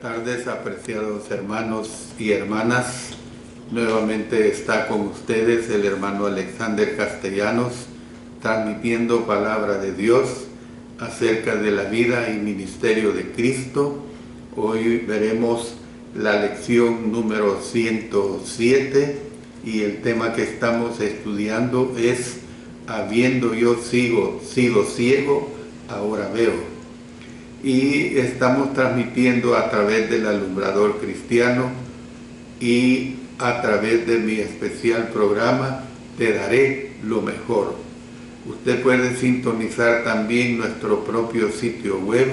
Buenas tardes, apreciados hermanos y hermanas. Nuevamente está con ustedes el hermano Alexander Castellanos, transmitiendo palabra de Dios acerca de la vida y ministerio de Cristo. Hoy veremos la lección número 107 y el tema que estamos estudiando es habiendo yo sido ciego, ahora veo. Y estamos transmitiendo a través del Alumbrador Cristiano y a través de mi especial programa Te Daré lo Mejor. Usted puede sintonizar también nuestro propio sitio web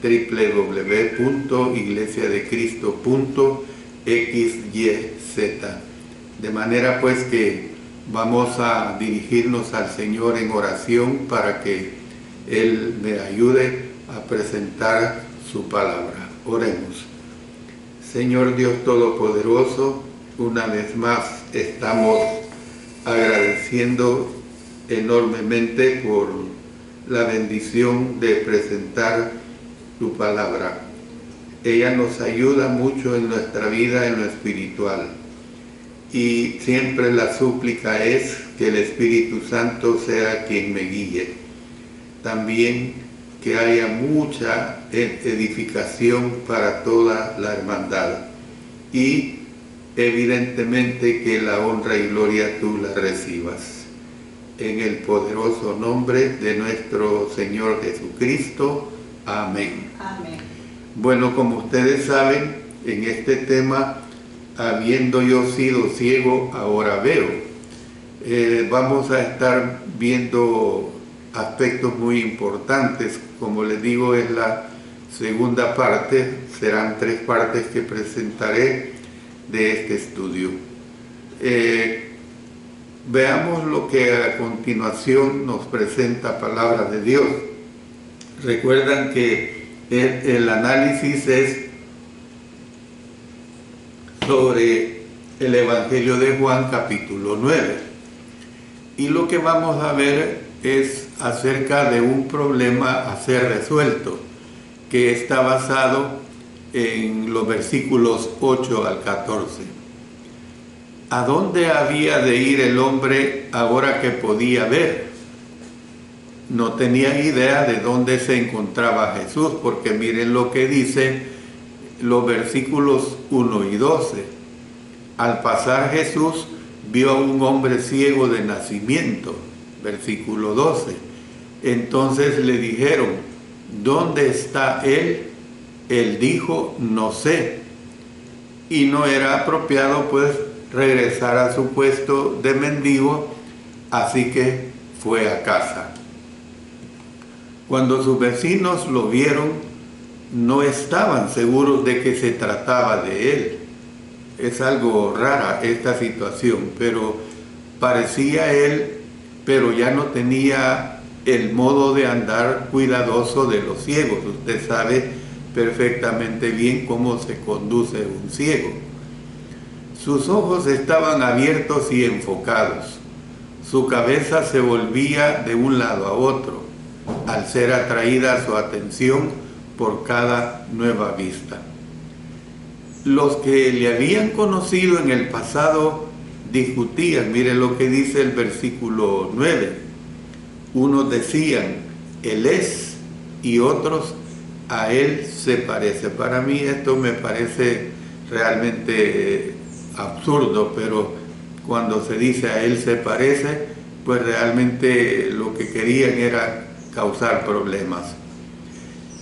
www.iglesiadecristo.xyz. De manera pues que vamos a dirigirnos al Señor en oración para que Él me ayude a presentar su palabra. Oremos. Señor Dios Todopoderoso, una vez más estamos agradeciendo enormemente por la bendición de presentar tu palabra. Ella nos ayuda mucho en nuestra vida, en lo espiritual. Y siempre la súplica es que el Espíritu Santo sea quien me guíe. También que haya mucha edificación para toda la hermandad y evidentemente que la honra y gloria tú la recibas. En el poderoso nombre de nuestro Señor Jesucristo. Amén. Amén. Bueno, como ustedes saben, en este tema, habiendo yo sido ciego, ahora veo. Vamos a estar viendo aspectos muy importantes. Como les digo, es la segunda parte, serán 3 partes que presentaré de este estudio. Veamos lo que a continuación nos presenta palabra de Dios. Recuerdan que el análisis es sobre el Evangelio de Juan capítulo 9 y lo que vamos a ver es acerca de un problema a ser resuelto, que está basado en los versículos 8 al 14. ¿A dónde había de ir el hombre ahora que podía ver? No tenía idea de dónde se encontraba Jesús, porque miren lo que dice los versículos 1 y 12. Al pasar Jesús vio a un hombre ciego de nacimiento. Versículo 12. Entonces le dijeron, ¿dónde está él? Él dijo, no sé. Y no era apropiado pues regresar a su puesto de mendigo, así que fue a casa. Cuando sus vecinos lo vieron, no estaban seguros de que se trataba de él. Es algo rara esta situación, pero parecía él, pero ya no tenía el modo de andar cuidadoso de los ciegos. Usted sabe perfectamente bien cómo se conduce un ciego. Sus ojos estaban abiertos y enfocados. Su cabeza se volvía de un lado a otro, al ser atraída su atención por cada nueva vista. Los que le habían conocido en el pasado discutían. Miren lo que dice el versículo 9. Unos decían, Él es, y otros, a Él se parece. Para mí esto me parece realmente absurdo, pero cuando se dice a Él se parece, pues realmente lo que querían era causar problemas.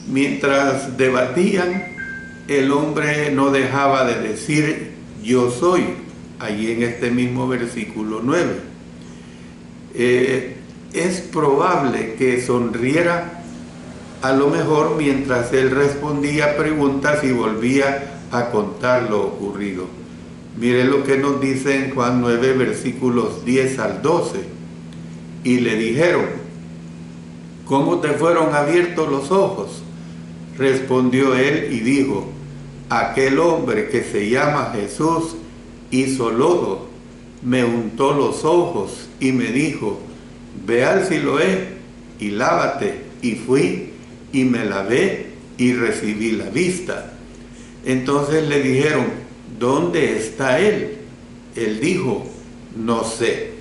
Mientras debatían, el hombre no dejaba de decir, yo soy, allí en este mismo versículo 9. Es probable que sonriera a lo mejor mientras él respondía preguntas y volvía a contar lo ocurrido. Mire lo que nos dice en Juan 9, versículos 10 al 12. Y le dijeron, ¿cómo te fueron abiertos los ojos? Respondió él y dijo, aquel hombre que se llama Jesús hizo lodo, me untó los ojos y me dijo, ve al Siloé y lávate. Y fui y me lavé y recibí la vista. Entonces le dijeron, ¿dónde está él? Él dijo, no sé.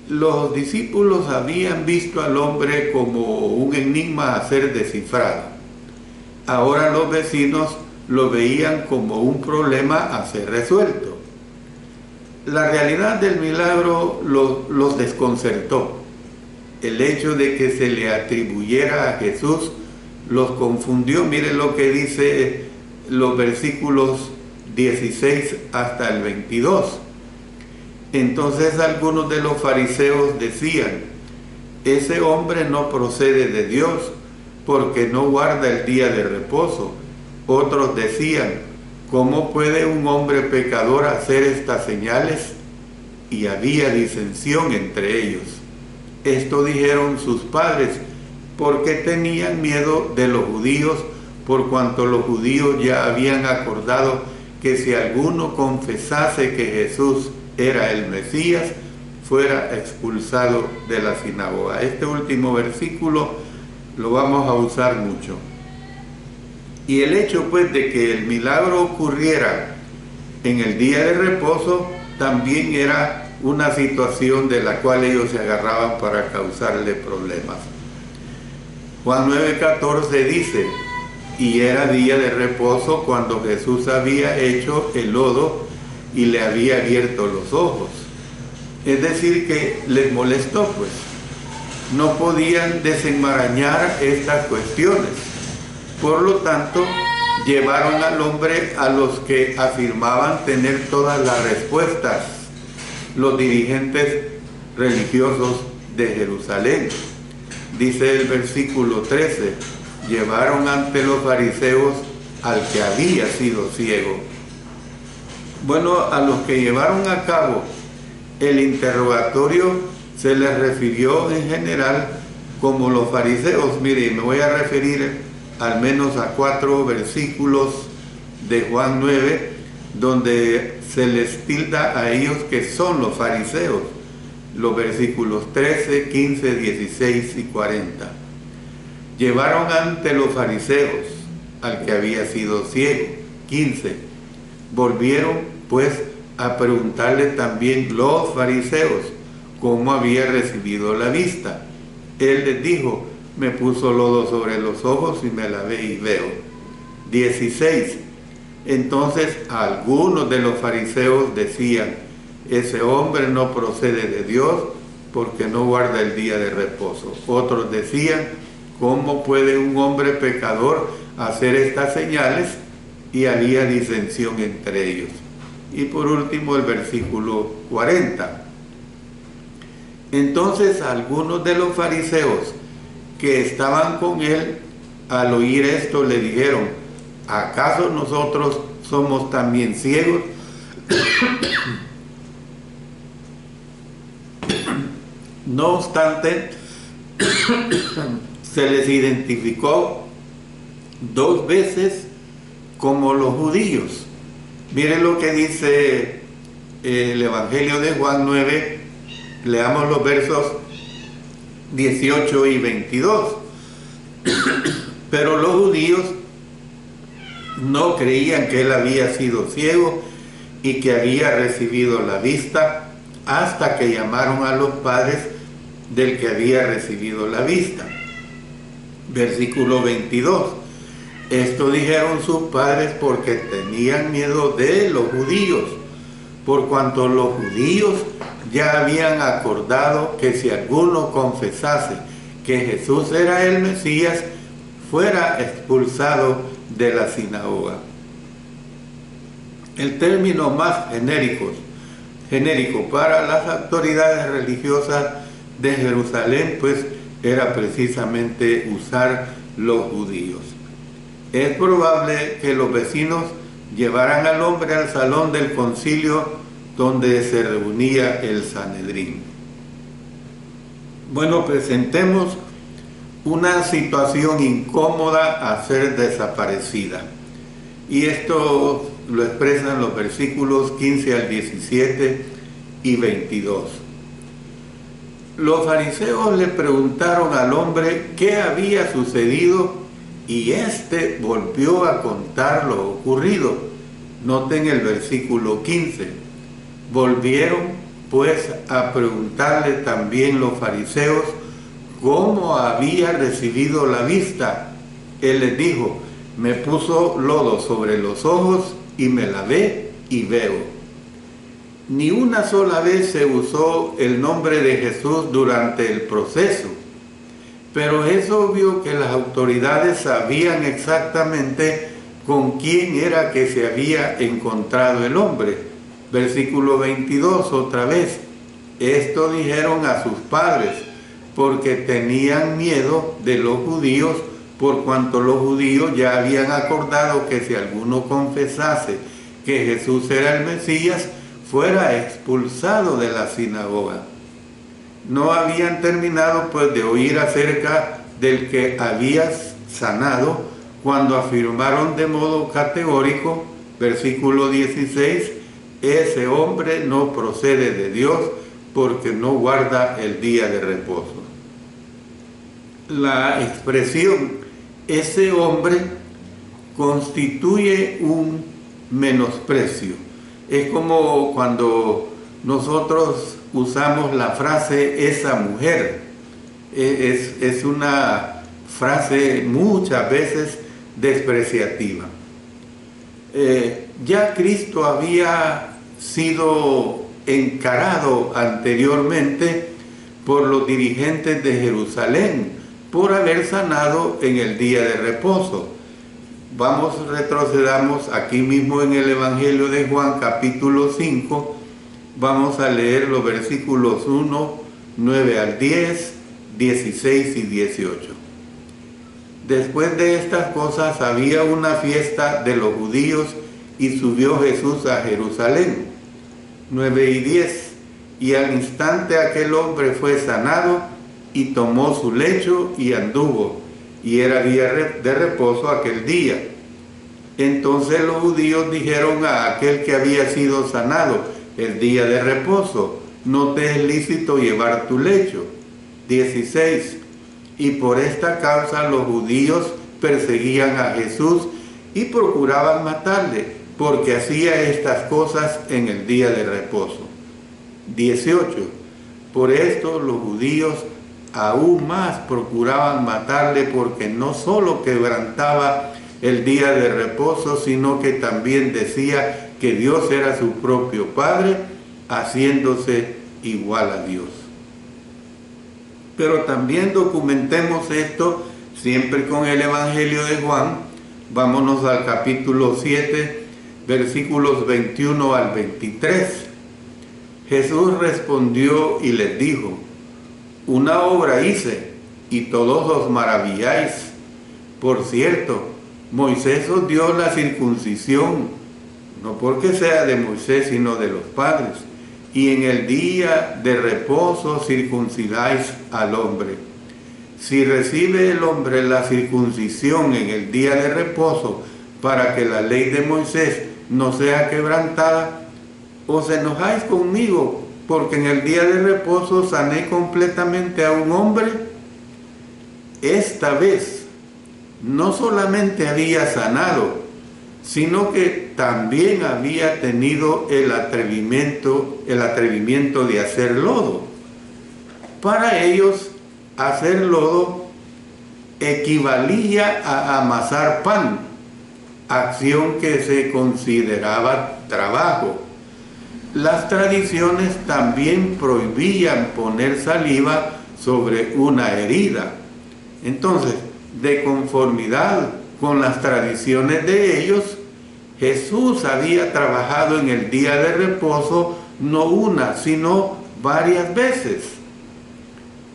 Los discípulos habían visto al hombre como un enigma a ser descifrado. Ahora los vecinos lo veían como un problema a ser resuelto. La realidad del milagro los desconcertó. El hecho de que se le atribuyera a Jesús los confundió. Miren lo que dice los versículos 16 hasta el 22. Entonces algunos de los fariseos decían, ese hombre no procede de Dios, porque no guarda el día de reposo. Otros decían, ¿cómo puede un hombre pecador hacer estas señales? Y había disensión entre ellos. Esto dijeron sus padres, porque tenían miedo de los judíos, por cuanto los judíos ya habían acordado que si alguno confesase que Jesús era el Mesías, fuera expulsado de la sinagoga. Este último versículo lo vamos a usar mucho. Y el hecho pues de que el milagro ocurriera en el día de reposo también era una situación de la cual ellos se agarraban para causarle problemas. Juan 9:14 dice, y era día de reposo cuando Jesús había hecho el lodo y le había abierto los ojos. Es decir, que les molestó, pues. No podían desenmarañar estas cuestiones. Por lo tanto, llevaron al hombre a los que afirmaban tener todas las respuestas, los dirigentes religiosos de Jerusalén. Dice el versículo 13, llevaron ante los fariseos al que había sido ciego. Bueno, a los que llevaron a cabo el interrogatorio se les refirió en general como los fariseos. Mire, me voy a referir al menos a 4 versículos de Juan 9, donde se les tilda a ellos que son los fariseos. Los versículos 13, 15, 16 y 40. Llevaron ante los fariseos al que había sido ciego. 15. Volvieron pues a preguntarle también los fariseos cómo había recibido la vista. Él les dijo, me puso lodo sobre los ojos y me lavé y veo. 16. Entonces algunos de los fariseos decían, ese hombre no procede de Dios porque no guarda el día de reposo. Otros decían, ¿cómo puede un hombre pecador hacer estas señales? Y había disensión entre ellos. Y por último el versículo 40. Entonces algunos de los fariseos que estaban con él, al oír esto le dijeron, ¿acaso nosotros somos también ciegos? No obstante, se les identificó 2 veces como los judíos. Miren lo que dice el Evangelio de Juan 9, leamos los versos 18 y 22. Pero los judíos no creían que él había sido ciego y que había recibido la vista hasta que llamaron a los padres del que había recibido la vista. Versículo 22. Esto dijeron sus padres porque tenían miedo de los judíos, por cuanto los judíos ya habían acordado que si alguno confesase que Jesús era el Mesías, fuera expulsado de la sinagoga. El término más genérico para las autoridades religiosas de Jerusalén, pues era precisamente usar los judíos. Es probable que los vecinos llevaran al hombre al salón del concilio donde se reunía el Sanedrín. Bueno, presentemos una situación incómoda a ser desaparecida. Y esto lo expresan los versículos 15 al 17 y 22. Los fariseos le preguntaron al hombre qué había sucedido y éste volvió a contar lo ocurrido. Noten el versículo 15. Volvieron pues a preguntarle también los fariseos cómo había recibido la vista. Él les dijo: me puso lodo sobre los ojos y me lavé y veo. Ni una sola vez se usó el nombre de Jesús durante el proceso, pero es obvio que las autoridades sabían exactamente con quién era que se había encontrado el hombre. Versículo 22 otra vez. Esto dijeron a sus padres, porque tenían miedo de los judíos, por cuanto los judíos ya habían acordado que si alguno confesase que Jesús era el Mesías, fuera expulsado de la sinagoga. No habían terminado pues de oír acerca del que había sanado, cuando afirmaron de modo categórico, versículo 16, ese hombre no procede de Dios, porque no guarda el día de reposo. La expresión ese hombre constituye un menosprecio. Es como cuando nosotros usamos la frase esa mujer. Es una frase muchas veces despreciativa. Ya Cristo había sido encarado anteriormente por los dirigentes de Jerusalén por haber sanado en el día de reposo. Retrocedamos aquí mismo en el Evangelio de Juan, capítulo 5, vamos a leer los versículos 1, 9 al 10, 16 y 18. Después de estas cosas había una fiesta de los judíos y subió Jesús a Jerusalén. 9 y 10. Y al instante aquel hombre fue sanado y tomó su lecho y anduvo, y era día de reposo aquel día. Entonces los judíos dijeron a aquel que había sido sanado: el día de reposo, no te es lícito llevar tu lecho. 16. Y por esta causa los judíos perseguían a Jesús y procuraban matarle, porque hacía estas cosas en el día de reposo. 18. Por esto los judíos aún más procuraban matarle, porque no solo quebrantaba el día de reposo, sino que también decía que Dios era su propio Padre, haciéndose igual a Dios. Pero también documentemos esto siempre con el Evangelio de Juan. Vámonos al capítulo 7, versículos 21 al 23. Jesús respondió y les dijo: una obra hice, y todos os maravilláis. Por cierto, Moisés os dio la circuncisión, no porque sea de Moisés, sino de los padres, y en el día de reposo circuncidáis al hombre. Si recibe el hombre la circuncisión en el día de reposo, para que la ley de Moisés no sea quebrantada, os enojáis conmigo, porque en el día de reposo sané completamente a un hombre. Esta vez no solamente había sanado, sino que también había tenido el atrevimiento de hacer lodo. Para ellos, hacer lodo equivalía a amasar pan, acción que se consideraba trabajo. Las tradiciones también prohibían poner saliva sobre una herida. Entonces, de conformidad con las tradiciones de ellos, Jesús había trabajado en el día de reposo no una, sino varias veces.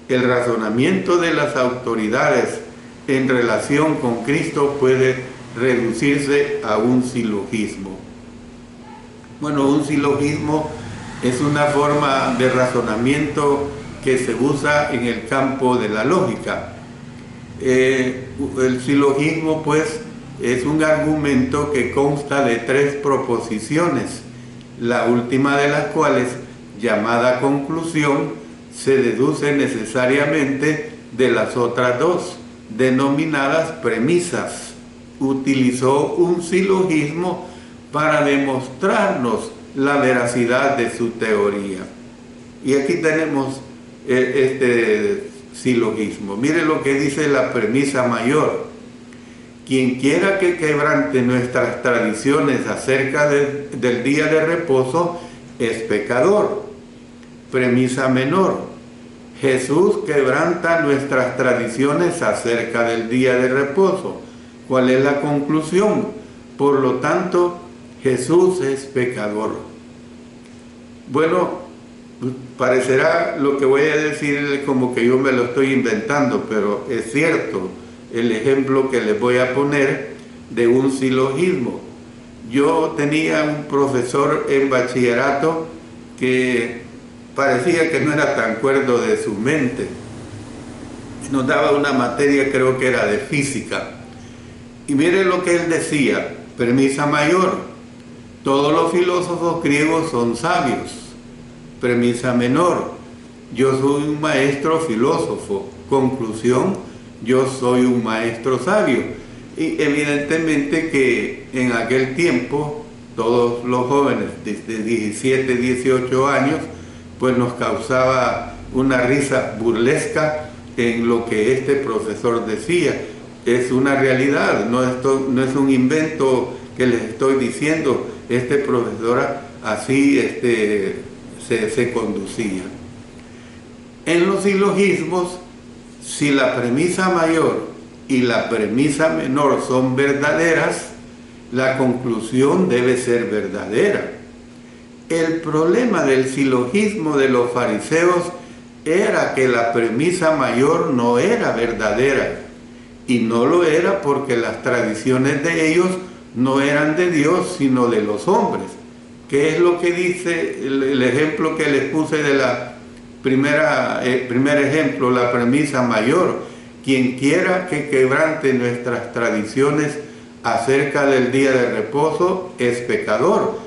El razonamiento de las autoridades en relación con Cristo puede reducirse a un silogismo. Bueno, un silogismo es una forma de razonamiento que se usa en el campo de la lógica. El silogismo, pues, es un argumento que consta de 3 proposiciones, la última de las cuales, llamada conclusión, se deduce necesariamente de las otras 2, denominadas premisas. Utilizó un silogismo para demostrarnos la veracidad de su teoría. Y aquí tenemos este silogismo. Mire lo que dice la premisa mayor. Quien quiera que quebrante nuestras tradiciones acerca del día de reposo es pecador. Premisa menor. Jesús quebranta nuestras tradiciones acerca del día de reposo. ¿Cuál es la conclusión? Por lo tanto, Jesús es pecador. Bueno, parecerá lo que voy a decir como que yo me lo estoy inventando, pero es cierto el ejemplo que les voy a poner de un silogismo. Yo tenía un profesor en bachillerato que parecía que no era tan cuerdo de su mente. Nos daba una materia, creo que era de física. Y miren lo que él decía, premisa mayor, todos los filósofos griegos son sabios. Premisa menor, yo soy un maestro filósofo. Conclusión, yo soy un maestro sabio. Y evidentemente que en aquel tiempo, todos los jóvenes de 17, 18 años, pues nos causaba una risa burlesca en lo que este profesor decía. Es una realidad, no es un invento que les estoy diciendo. Este profesor así se conducía. En los silogismos, si la premisa mayor y la premisa menor son verdaderas, la conclusión debe ser verdadera. El problema del silogismo de los fariseos era que la premisa mayor no era verdadera, y no lo era porque las tradiciones de ellos no eran de Dios, sino de los hombres. ¿Qué es lo que dice el ejemplo que les puse de la primer ejemplo, la premisa mayor? Quien quiera que quebrante nuestras tradiciones acerca del día de reposo es pecador.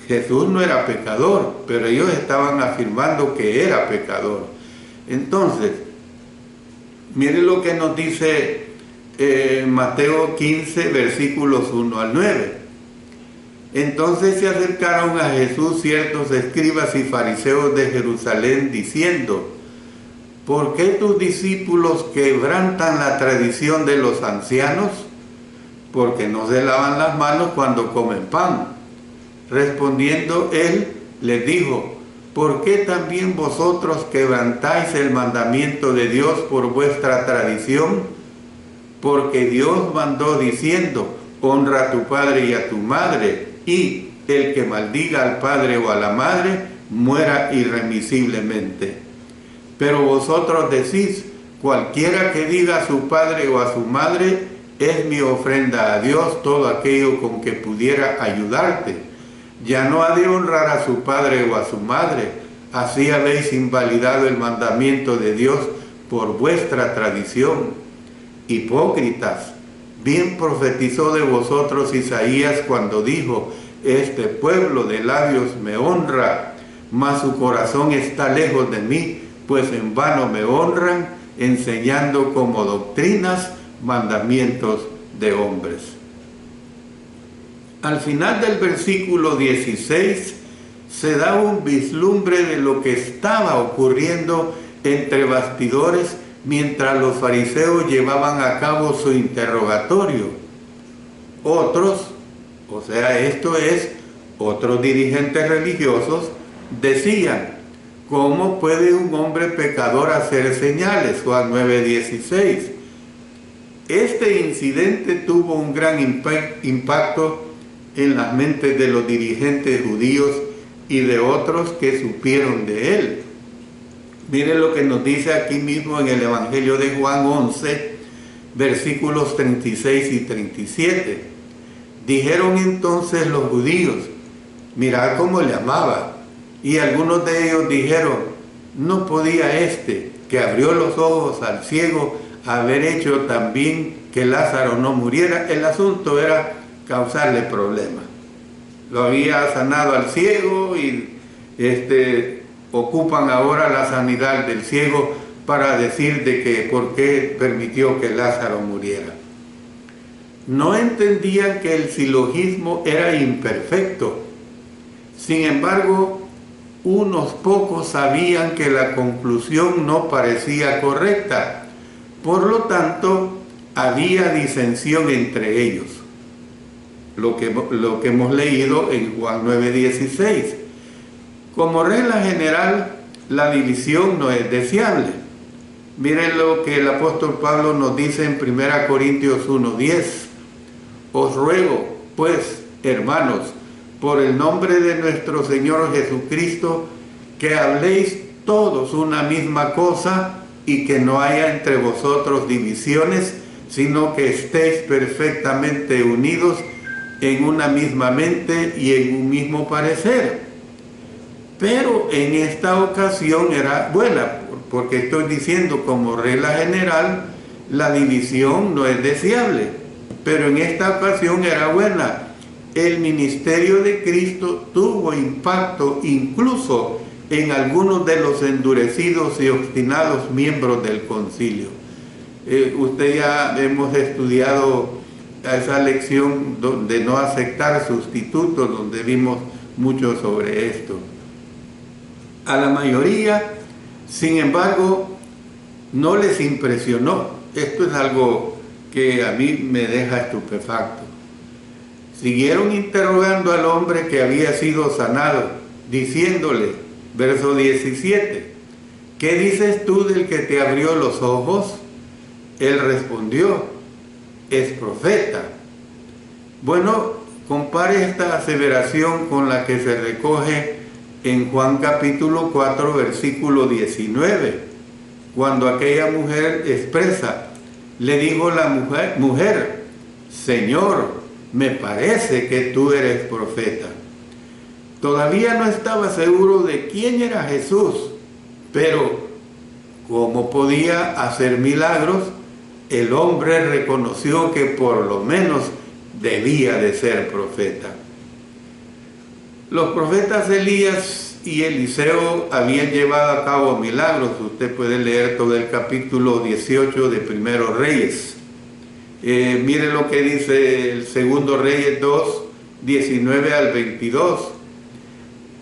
Jesús no era pecador, pero ellos estaban afirmando que era pecador. Entonces, miren lo que nos dice Mateo 15, versículos 1 al 9. Entonces se acercaron a Jesús ciertos escribas y fariseos de Jerusalén, diciendo: ¿por qué tus discípulos quebrantan la tradición de los ancianos? Porque no se lavan las manos cuando comen pan. Respondiendo él, les dijo: ¿por qué también vosotros quebrantáis el mandamiento de Dios por vuestra tradición? Porque Dios mandó diciendo: honra a tu padre y a tu madre, y el que maldiga al padre o a la madre, muera irremisiblemente. Pero vosotros decís: cualquiera que diga a su padre o a su madre, es mi ofrenda a Dios, todo aquello con que pudiera ayudarte. Ya no ha de honrar a su padre o a su madre. Así habéis invalidado el mandamiento de Dios por vuestra tradición. Hipócritas, bien profetizó de vosotros Isaías cuando dijo: este pueblo de labios me honra, mas su corazón está lejos de mí, pues en vano me honran, enseñando como doctrinas mandamientos de hombres. Al final del versículo 16 se da un vislumbre de lo que estaba ocurriendo entre bastidores mientras los fariseos llevaban a cabo su interrogatorio. Otros, o sea, esto es, otros dirigentes religiosos, decían: ¿cómo puede un hombre pecador hacer señales? Juan 9:16. Este incidente tuvo un gran impacto en las mentes de los dirigentes judíos y de otros que supieron de él. Miren lo que nos dice aquí mismo en el Evangelio de Juan 11, versículos 36 y 37. Dijeron entonces los judíos: mirad cómo le amaba. Y algunos de ellos dijeron: no podía este, que abrió los ojos al ciego, haber hecho también que Lázaro no muriera. El asunto era causarle problemas. Lo había sanado al ciego y ocupan ahora la sanidad del ciego para decir de que por qué permitió que Lázaro muriera. No entendían que el silogismo era imperfecto. Sin embargo, unos pocos sabían que la conclusión no parecía correcta. Por lo tanto, había disensión entre ellos. Lo que hemos leído en Juan 9:16. Como regla general, la división no es deseable. Miren lo que el apóstol Pablo nos dice en 1 Corintios 1:10. Os ruego, pues, hermanos, por el nombre de nuestro Señor Jesucristo, que habléis todos una misma cosa y que no haya entre vosotros divisiones, sino que estéis perfectamente unidos en una misma mente y en un mismo parecer. Pero en esta ocasión era buena, porque estoy diciendo como regla general, la división no es deseable, pero en esta ocasión era buena. El ministerio de Cristo tuvo impacto incluso en algunos de los endurecidos y obstinados miembros del concilio. Usted ya hemos estudiado esa lección de no aceptar sustitutos, donde vimos mucho sobre esto. A la mayoría, sin embargo, no les impresionó. Esto es algo que a mí me deja estupefacto. Siguieron interrogando al hombre que había sido sanado, diciéndole, verso 17, ¿qué dices tú del que te abrió los ojos? Él respondió, es profeta. Bueno, compare esta aseveración con la que se recoge en Juan capítulo 4, versículo 19, cuando aquella mujer expresa, le dijo la mujer, Señor, me parece que tú eres profeta. Todavía no estaba seguro de quién era Jesús, pero como podía hacer milagros, el hombre reconoció que por lo menos debía de ser profeta. Los profetas Elías y Eliseo habían llevado a cabo milagros. Usted puede leer todo el capítulo 18 de Primero Reyes. Mire lo que dice el Segundo Reyes 2, 19 al 22.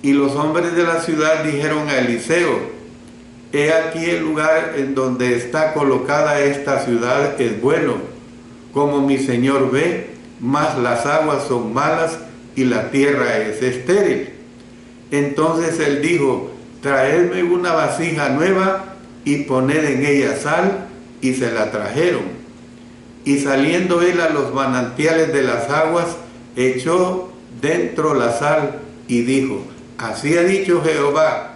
Y los hombres de la ciudad dijeron a Eliseo, he aquí el lugar en donde está colocada esta ciudad es bueno, como mi señor ve, mas las aguas son malas y la tierra es estéril. Entonces él dijo, traedme una vasija nueva y poned en ella sal, y se la trajeron. Y saliendo él a los manantiales de las aguas, echó dentro la sal y dijo, así ha dicho Jehová,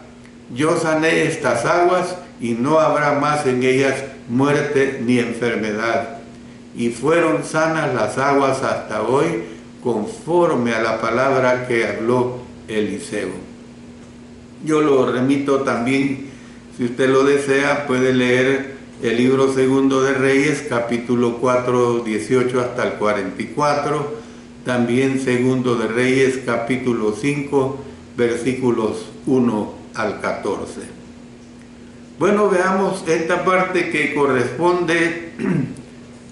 yo sané estas aguas y no habrá más en ellas muerte ni enfermedad. Y fueron sanas las aguas hasta hoy, conforme a la palabra que habló Eliseo. Yo lo remito también, si usted lo desea, puede leer el libro Segundo de Reyes, capítulo 4, 18 hasta el 44, también Segundo de Reyes, capítulo 5, versículos 1 al 14. Bueno, veamos esta parte que corresponde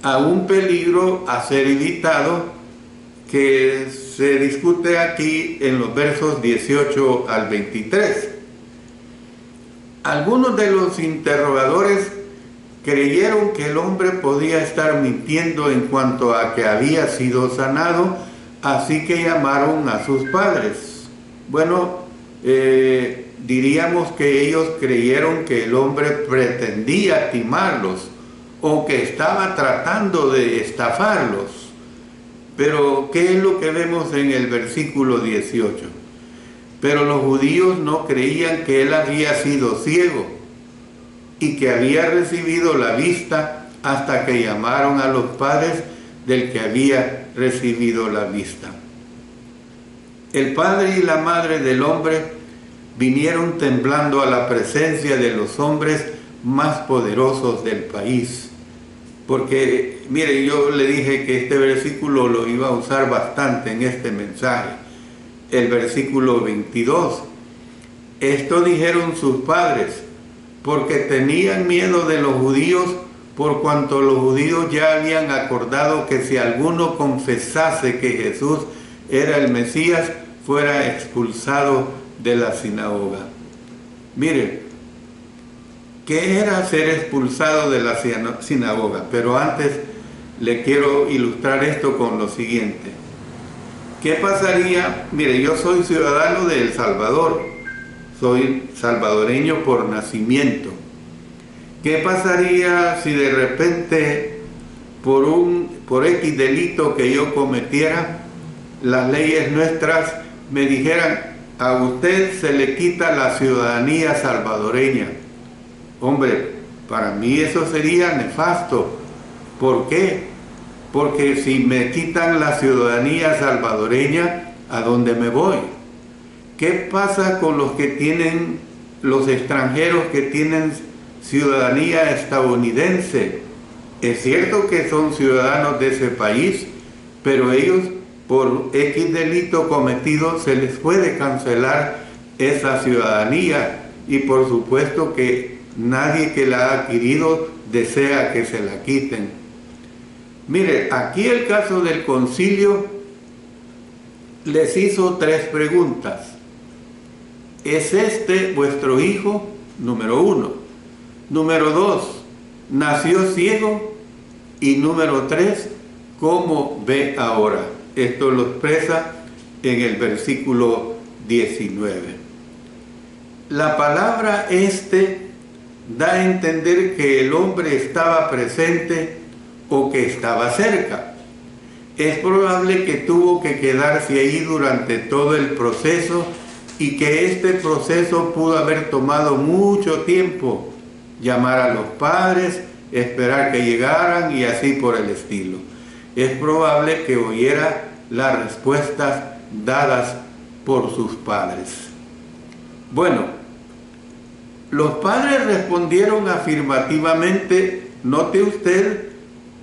a un peligro a ser evitado, que se discute aquí en los versos 18 al 23. Algunos de los interrogadores creyeron que el hombre podía estar mintiendo en cuanto a que había sido sanado, así que llamaron a sus padres. Bueno, diríamos que ellos creyeron que el hombre pretendía timarlos o que estaba tratando de estafarlos. Pero, ¿qué es lo que vemos en el versículo 18? Pero los judíos no creían que él había sido ciego y que había recibido la vista hasta que llamaron a los padres del que había recibido la vista. El padre y la madre del hombre vinieron temblando a la presencia de los hombres más poderosos del país. Porque, mire, yo le dije que este versículo lo iba a usar bastante en este mensaje. El versículo 22. Esto dijeron sus padres, porque tenían miedo de los judíos, por cuanto los judíos ya habían acordado que si alguno confesase que Jesús era el Mesías, fuera expulsado de la sinagoga. Mire, ¿qué era ser expulsado de la sinagoga? Pero antes le quiero ilustrar esto con lo siguiente. ¿Qué pasaría? Mire, yo soy ciudadano de El Salvador, soy salvadoreño por nacimiento. ¿Qué pasaría si de repente por X delito que yo cometiera, las leyes nuestras me dijeran: a usted se le quita la ciudadanía salvadoreña? Hombre, para mí eso sería nefasto. ¿Por qué? Porque si me quitan la ciudadanía salvadoreña, ¿a dónde me voy? ¿Qué pasa con los extranjeros que tienen ciudadanía estadounidense? Es cierto que son ciudadanos de ese país, pero ellos, por X delito cometido, se les puede cancelar esa ciudadanía, y por supuesto que nadie que la ha adquirido desea que se la quiten. Mire, aquí el caso del concilio les hizo 3 preguntas. ¿Es este vuestro hijo? Número 1. Número 2, ¿nació ciego? Y número 3, ¿cómo ve ahora? Esto lo expresa en el versículo 19. La palabra da a entender que el hombre estaba presente o que estaba cerca. Es probable que tuvo que quedarse ahí durante todo el proceso, y que este proceso pudo haber tomado mucho tiempo. Llamar a los padres, esperar que llegaran y así por el estilo. Es probable que oyera las respuestas dadas por sus padres. Bueno, los padres respondieron afirmativamente. Note usted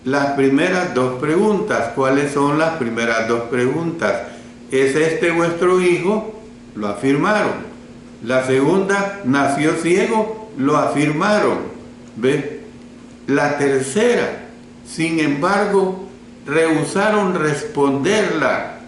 las primeras 2 preguntas. ¿Cuáles son las primeras 2 preguntas? ¿Es este vuestro hijo? Lo afirmaron. La segunda, ¿nació ciego? Lo afirmaron. ¿Ve? La tercera, sin embargo, rehusaron responderla.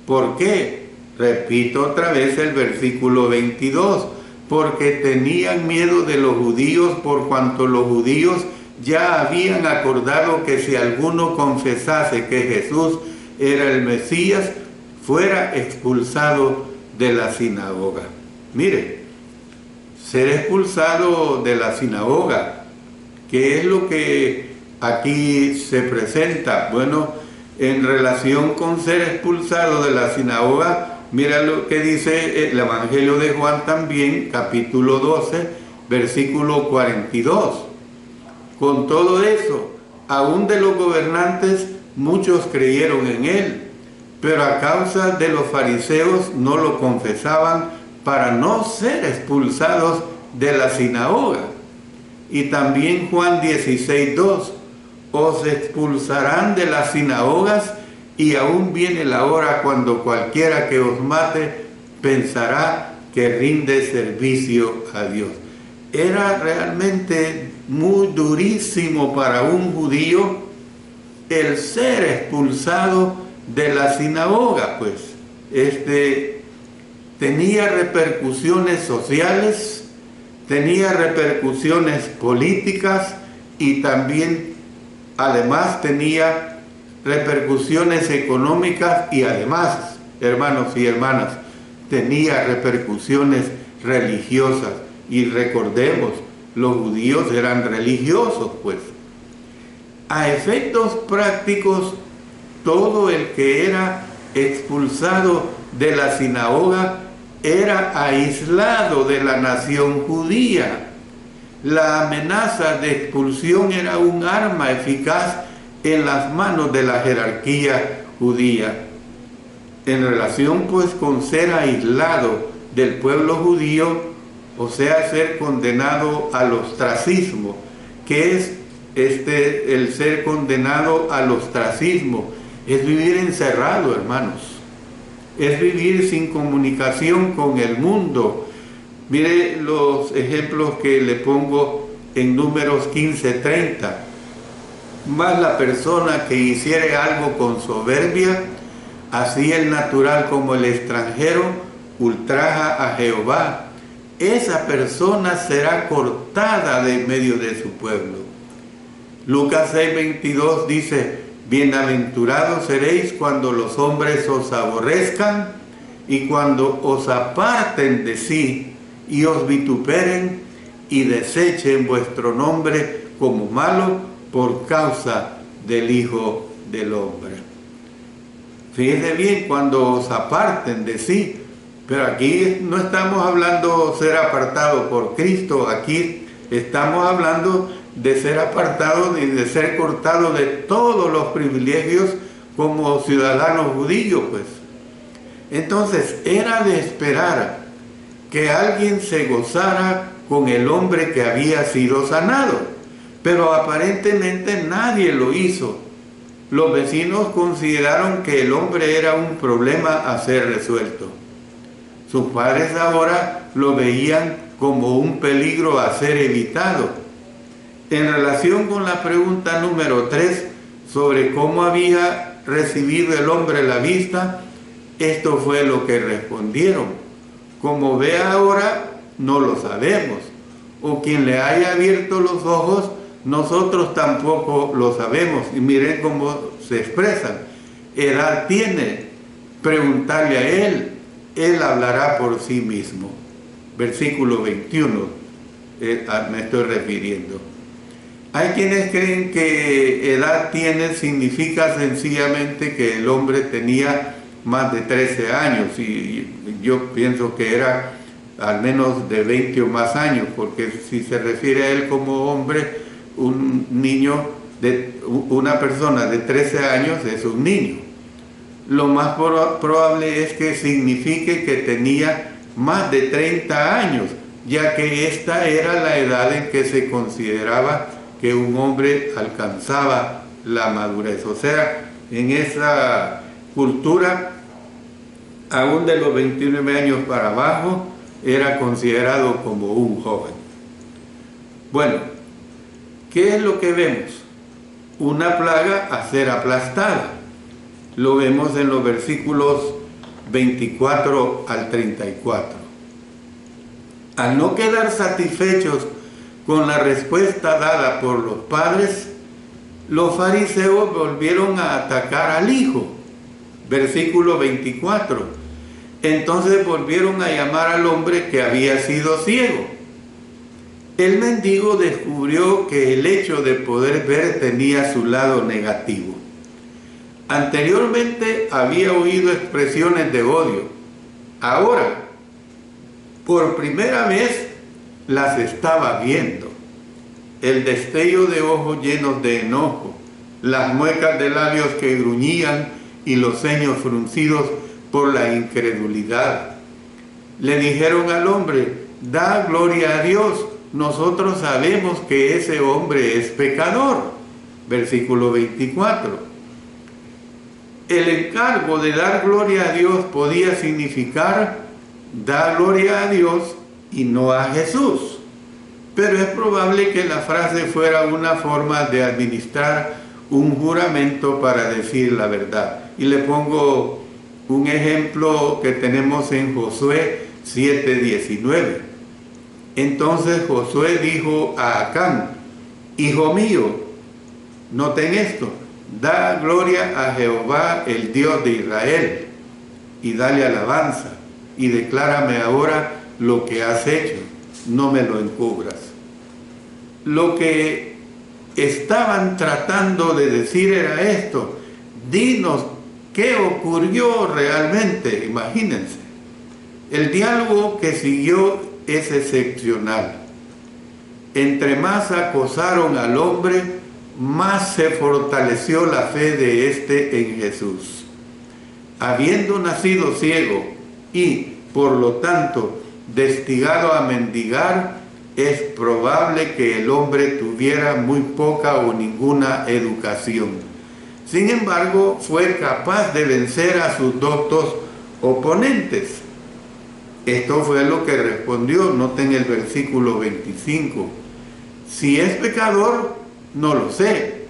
¿Por qué? Repito otra vez el versículo 22. Porque tenían miedo de los judíos, por cuanto los judíos ya habían acordado que si alguno confesase que Jesús era el Mesías, fuera expulsado de la sinagoga. Mire, ser expulsado de la sinagoga, ¿qué es lo que aquí se presenta? Bueno, en relación con ser expulsado de la sinagoga, mira lo que dice el Evangelio de Juan también, capítulo 12, versículo 42. Con todo eso, aún de los gobernantes, muchos creyeron en él, pero a causa de los fariseos no lo confesaban para no ser expulsados de la sinagoga. Y también Juan 16:2, os expulsarán de las sinagogas, y aún viene la hora cuando cualquiera que os mate pensará que rinde servicio a Dios. Era realmente muy durísimo para un judío el ser expulsado de la sinagoga, pues. Tenía repercusiones sociales, tenía repercusiones políticas, y también, además, tenía repercusiones económicas, y además, hermanos y hermanas, tenía repercusiones religiosas. Y recordemos, los judíos eran religiosos, pues. A efectos prácticos, todo el que era expulsado de la sinagoga era aislado de la nación judía. La amenaza de expulsión era un arma eficaz en las manos de la jerarquía judía. En relación pues con ser aislado del pueblo judío, o sea, ser condenado al ostracismo. ¿Qué es el ser condenado al ostracismo? Es vivir encerrado, hermanos. Es vivir sin comunicación con el mundo. Mire los ejemplos que le pongo en Números 15:30. Mas la persona que hiciere algo con soberbia, así el natural como el extranjero, ultraja a Jehová. Esa persona será cortada de medio de su pueblo. Lucas 6:22 dice: bienaventurados seréis cuando los hombres os aborrezcan y cuando os aparten de sí y os vituperen y desechen vuestro nombre como malo por causa del Hijo del Hombre. Fíjense bien, cuando os aparten de sí, pero aquí no estamos hablando de ser apartado por Cristo, aquí estamos hablando de ser apartado y de ser cortado de todos los privilegios como ciudadanos judíos, pues. Entonces, era de esperar que alguien se gozara con el hombre que había sido sanado, pero aparentemente nadie lo hizo. Los vecinos consideraron que el hombre era un problema a ser resuelto. Sus padres ahora lo veían como un peligro a ser evitado. En relación con la pregunta número 3 sobre cómo había recibido el hombre la vista, esto fue lo que respondieron: como ve ahora, no lo sabemos, o quien le haya abierto los ojos, nosotros tampoco lo sabemos. Y miren cómo se expresan: edad tiene, preguntarle a él, él hablará por sí mismo. Versículo 21, me estoy refiriendo. Hay quienes creen que edad tiene significa sencillamente que el hombre tenía más de 13 años, y yo pienso que era al menos de 20 o más años, porque si se refiere a él como hombre, una persona de 13 años es un niño. Lo más probable es que signifique que tenía más de 30 años, ya que esta era la edad en que se consideraba que un hombre alcanzaba la madurez. O sea, en esa cultura, aún de los 29 años para abajo, era considerado como un joven. Bueno, ¿qué es lo que vemos? Una plaga a ser aplastada. Lo vemos en los versículos 24 al 34. Al no quedar satisfechos con la respuesta dada por los padres, los fariseos volvieron a atacar al hijo. Versículo 24. Entonces volvieron a llamar al hombre que había sido ciego. El mendigo descubrió que el hecho de poder ver tenía su lado negativo. Anteriormente había oído expresiones de odio. Ahora, por primera vez, las estaba viendo. El destello de ojos llenos de enojo, las muecas de labios que gruñían y los ceños fruncidos por la incredulidad. Le dijeron al hombre: da gloria a Dios, nosotros sabemos que ese hombre es pecador. Versículo 24. El encargo de dar gloria a Dios podía significar: da gloria a Dios y no a Jesús. Pero es probable que la frase fuera una forma de administrar un juramento para decir la verdad. Y le pongo un ejemplo que tenemos en Josué 7:19. Entonces Josué dijo a Acán: hijo mío, noten esto, da gloria a Jehová, el Dios de Israel, y dale alabanza, y declárame ahora lo que has hecho, no me lo encubras. Lo que estaban tratando de decir era esto: dinos qué ocurrió realmente. Imagínense. El diálogo que siguió es excepcional. Entre más acosaron al hombre, más se fortaleció la fe de éste en Jesús. Habiendo nacido ciego y, por lo tanto, destinado a mendigar, es probable que el hombre tuviera muy poca o ninguna educación. Sin embargo, fue capaz de vencer a sus dos oponentes. Esto fue lo que respondió, noten el versículo 25. Si es pecador, no lo sé.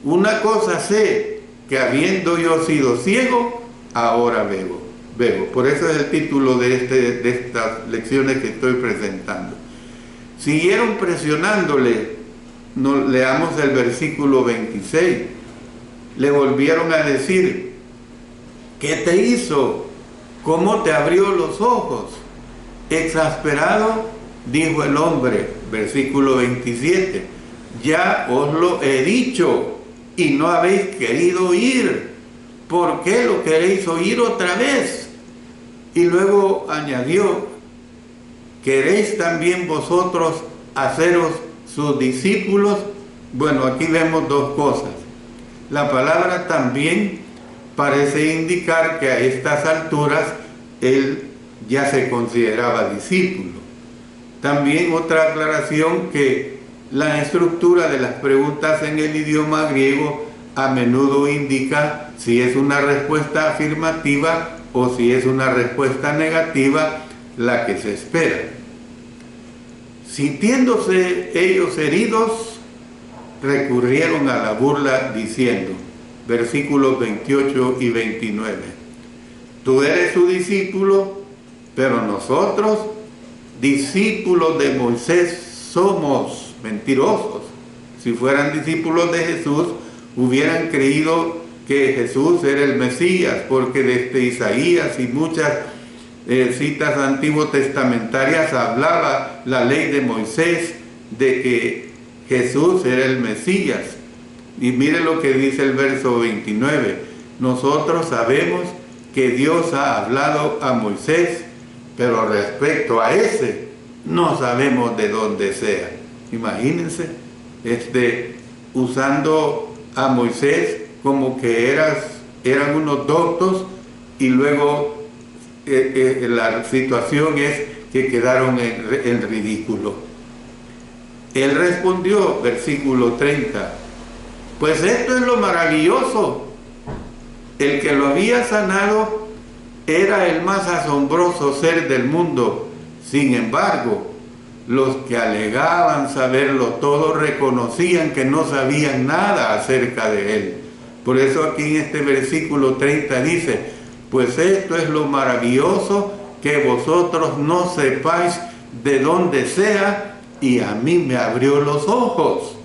Una cosa sé, que habiendo yo sido ciego, ahora veo. Por eso es el título de estas lecciones que estoy presentando. Siguieron presionándole. Leamos el versículo 26. Le volvieron a decir: ¿qué te hizo? ¿Cómo te abrió los ojos? Exasperado, dijo el hombre, versículo 27, ya os lo he dicho y no habéis querido oír. ¿Por qué lo queréis oír otra vez? Y luego añadió: ¿queréis también vosotros haceros sus discípulos? Bueno, aquí vemos dos cosas. La palabra también parece indicar que a estas alturas él ya se consideraba discípulo. También otra aclaración, que la estructura de las preguntas en el idioma griego a menudo indica si es una respuesta afirmativa o si es una respuesta negativa la que se espera. Sintiéndose ellos heridos, recurrieron a la burla diciendo, versículos 28 y 29, tú eres su discípulo, pero nosotros, discípulos de Moisés, somos. Mentirosos. Si fueran discípulos de Jesús, hubieran creído que Jesús era el Mesías, porque desde Isaías y muchas citas antiguo testamentarias hablaba la ley de Moisés de que Jesús era el Mesías. Y mire lo que dice el verso 29. Nosotros sabemos que Dios ha hablado a Moisés, pero respecto a ese no sabemos de dónde sea. Imagínense, usando a Moisés como que eran unos doctos, y luego la situación es que quedaron en ridículo. Él respondió, versículo 30, pues esto es lo maravilloso. El que lo había sanado era el más asombroso ser del mundo. Sin embargo, los que alegaban saberlo todo reconocían que no sabían nada acerca de él. Por eso aquí en este versículo 30 dice, pues esto es lo maravilloso, que vosotros no sepáis de dónde sea, y a mí me abrió los ojos.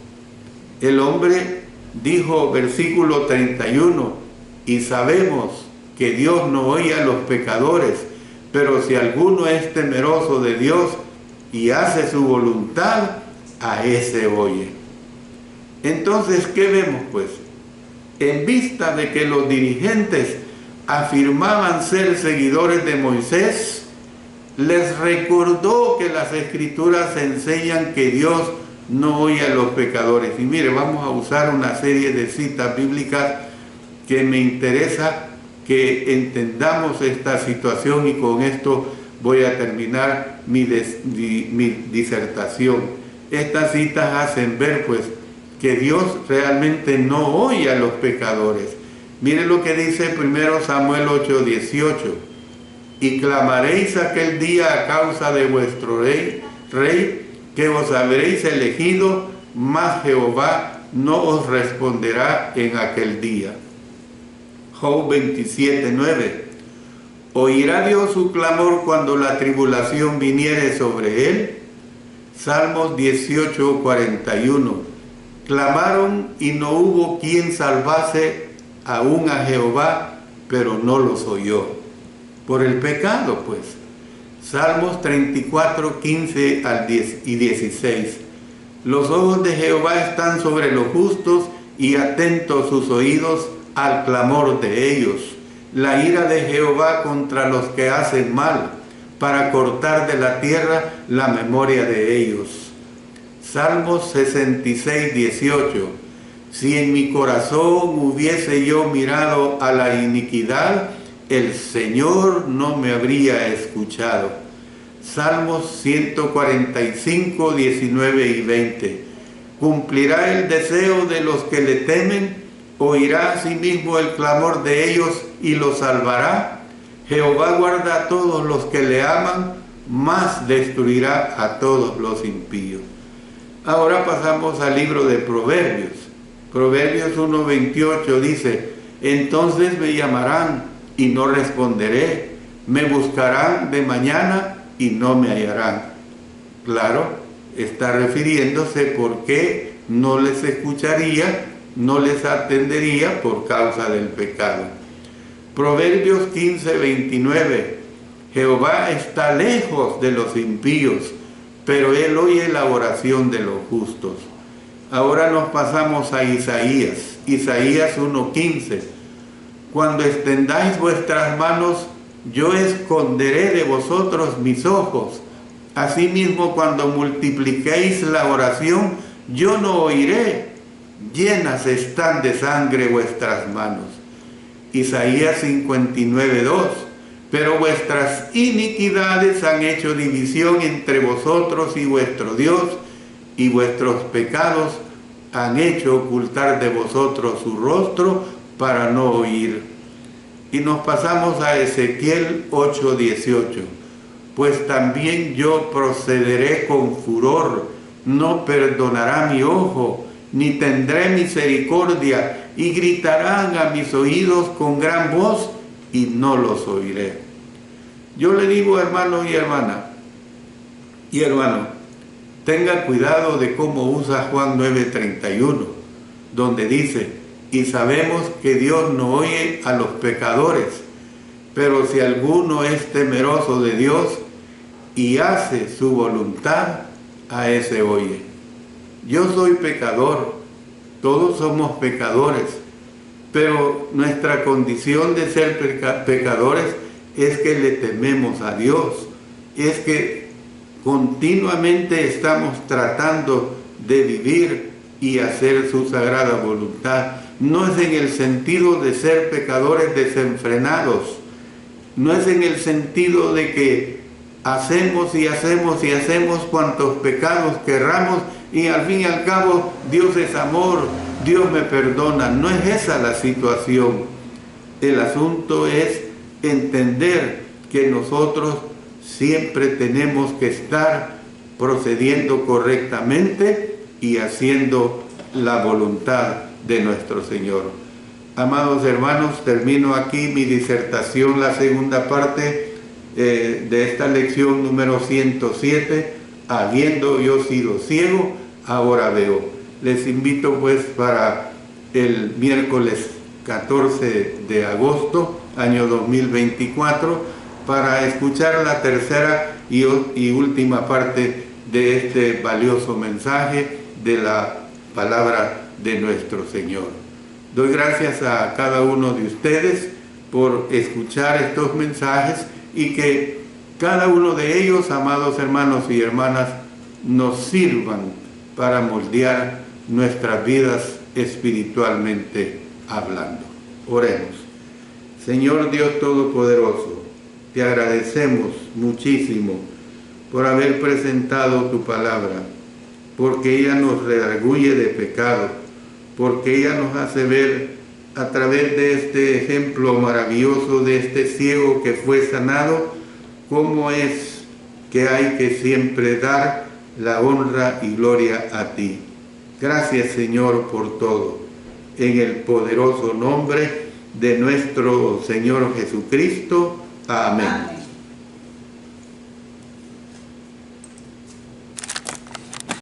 El hombre dijo, versículo 31, y sabemos que Dios no oye a los pecadores, pero si alguno es temeroso de Dios y hace su voluntad, a ese oye. Entonces, ¿qué vemos pues? En vista de que los dirigentes afirmaban ser seguidores de Moisés, les recordó que las Escrituras enseñan que Dios no oye a los pecadores. Y mire, vamos a usar una serie de citas bíblicas que me interesa que entendamos esta situación, y con esto voy a terminar mi disertación. Estas citas hacen ver pues que Dios realmente no oye a los pecadores. Mire lo que dice 1 Samuel 8:18. Y clamaréis aquel día a causa de vuestro rey, que os habréis elegido, mas Jehová no os responderá en aquel día. Job 27:9. ¿Oirá Dios su clamor cuando la tribulación viniere sobre él? Salmos 18:41. Clamaron y no hubo quien salvase, aún a Jehová, pero no los oyó. Por el pecado, pues. Salmos 34:15 al 10 y 16. Los ojos de Jehová están sobre los justos, y atentos sus oídos al clamor de ellos. La ira de Jehová contra los que hacen mal, para cortar de la tierra la memoria de ellos. Salmos 66:18. Si en mi corazón hubiese yo mirado a la iniquidad, el Señor no me habría escuchado. Salmos 145:19 y 20. Cumplirá el deseo de los que le temen, oirá a sí mismo el clamor de ellos y los salvará. Jehová guarda a todos los que le aman, mas destruirá a todos los impíos. Ahora pasamos al libro de Proverbios. Proverbios 1:28 dice: entonces me llamarán y no responderé, me buscarán de mañana y no me hallarán. Claro, está refiriéndose por qué no les escucharía, no les atendería por causa del pecado. Proverbios 15:29: Jehová está lejos de los impíos, pero él oye la oración de los justos. Ahora nos pasamos a Isaías. Isaías 1:15: cuando extendáis vuestras manos, yo esconderé de vosotros mis ojos. Asimismo, cuando multipliquéis la oración, yo no oiré. Llenas están de sangre vuestras manos. Isaías 59:2: pero vuestras iniquidades han hecho división entre vosotros y vuestro Dios, y vuestros pecados han hecho ocultar de vosotros su rostro para no oír. Y nos pasamos a Ezequiel 8:18: pues también yo procederé con furor, no perdonará mi ojo, ni tendré misericordia, y gritarán a mis oídos con gran voz, y no los oiré. Yo le digo, hermano y hermana, y hermano, tenga cuidado de cómo usa Juan 9:31, donde dice: y sabemos que Dios no oye a los pecadores, pero si alguno es temeroso de Dios y hace su voluntad, a ese oye. Yo soy pecador, todos somos pecadores, pero nuestra condición de ser pecadores es que le tememos a Dios, es que continuamente estamos tratando de vivir y hacer su sagrada voluntad. No es en el sentido de ser pecadores desenfrenados, no es en el sentido de que hacemos y hacemos y hacemos cuantos pecados querramos y al fin y al cabo Dios es amor, Dios me perdona. No es esa la situación. El asunto es entender que nosotros siempre tenemos que estar procediendo correctamente y haciendo la voluntad de nuestro Señor. Amados hermanos, termino aquí mi disertación, la segunda parte de esta lección número 107, habiendo yo sido ciego, ahora veo. Les invito pues para el miércoles 14 de agosto, año 2024, para escuchar la tercera y última parte de este valioso mensaje de la palabra de nuestro Señor. Doy gracias a cada uno de ustedes por escuchar estos mensajes y que cada uno de ellos, amados hermanos y hermanas, nos sirvan para moldear nuestras vidas espiritualmente hablando. Oremos. Señor Dios Todopoderoso, te agradecemos muchísimo por haber presentado tu palabra, porque ella nos redarguye de pecado, porque ella nos hace ver a través de este ejemplo maravilloso de este ciego que fue sanado, cómo es que hay que siempre dar la honra y gloria a ti. Gracias, Señor, por todo. En el poderoso nombre de nuestro Señor Jesucristo. Amén.